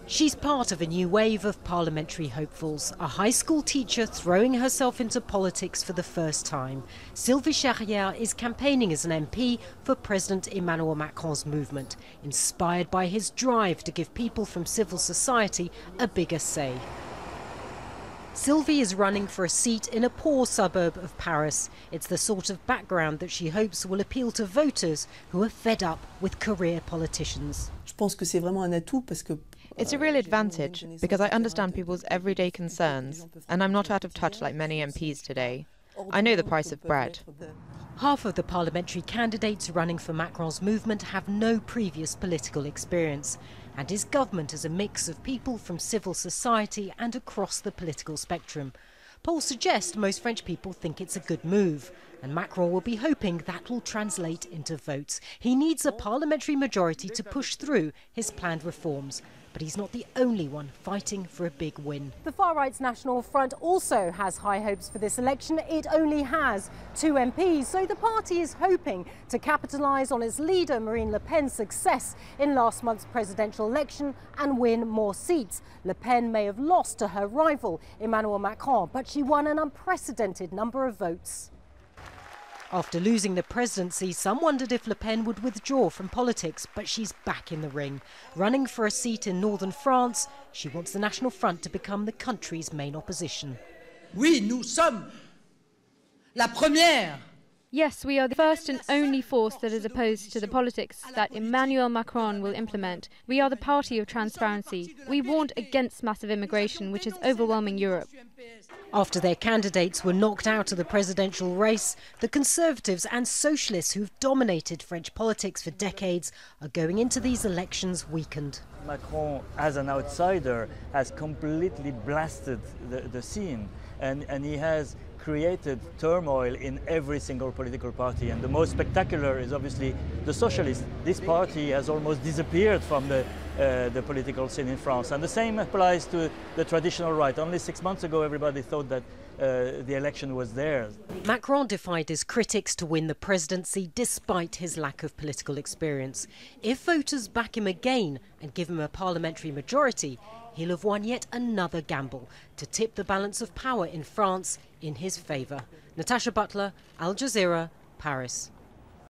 She's part of a new wave of parliamentary hopefuls, a high school teacher throwing herself into politics for the first time. SYLVIE CHARRIERE is campaigning as an MP for President Emmanuel Macron's movement, inspired by his drive to give people from civil society a bigger say. SYLVIE is running for a seat in a poor suburb of Paris. It's the sort of background that she hopes will appeal to voters who are fed up with career politicians. It's a real advantage because I understand people's everyday concerns and I'm not out of touch like many MPs today. I know the price of bread. Half of the parliamentary candidates running for Macron's movement have no previous political experience, and his government is a mix of people from civil society and across the political spectrum. Polls suggest most French people think it's a good move, and Macron will be hoping that will translate into votes. He needs a parliamentary majority to push through his planned reforms. But he's not the only one fighting for a big win. The far-right's National Front also has high hopes for this election. It only has 2 MPs, so the party is hoping to capitalise on its leader Marine Le Pen's success in last month's presidential election and win more seats. Le Pen may have lost to her rival Emmanuel Macron, but she won an unprecedented number of votes. After losing the presidency, some wondered if Le Pen would withdraw from politics, but she's back in the ring. Running for a seat in northern France, she wants the National Front to become the country's main opposition. Oui, nous sommes la première. Yes, we are the first and only force that is opposed to the politics that Emmanuel Macron will implement. We are the party of transparency. We warned against massive immigration, which is overwhelming Europe. After their candidates were knocked out of the presidential race, the Conservatives and Socialists who've dominated French politics for decades are going into these elections weakened. Macron, as an outsider, has completely blasted the scene, and he has created turmoil in every single political party. And the most spectacular is obviously the Socialists. This party has almost disappeared from the political scene in France. And the same applies to the traditional right. Only 6 months ago, everybody thought that the election was theirs. Macron defied his critics to win the presidency despite his lack of political experience. If voters back him again and give him a parliamentary majority, he'll have won yet another gamble to tip the balance of power in France in his favour. Natacha Butler, Al Jazeera, Paris.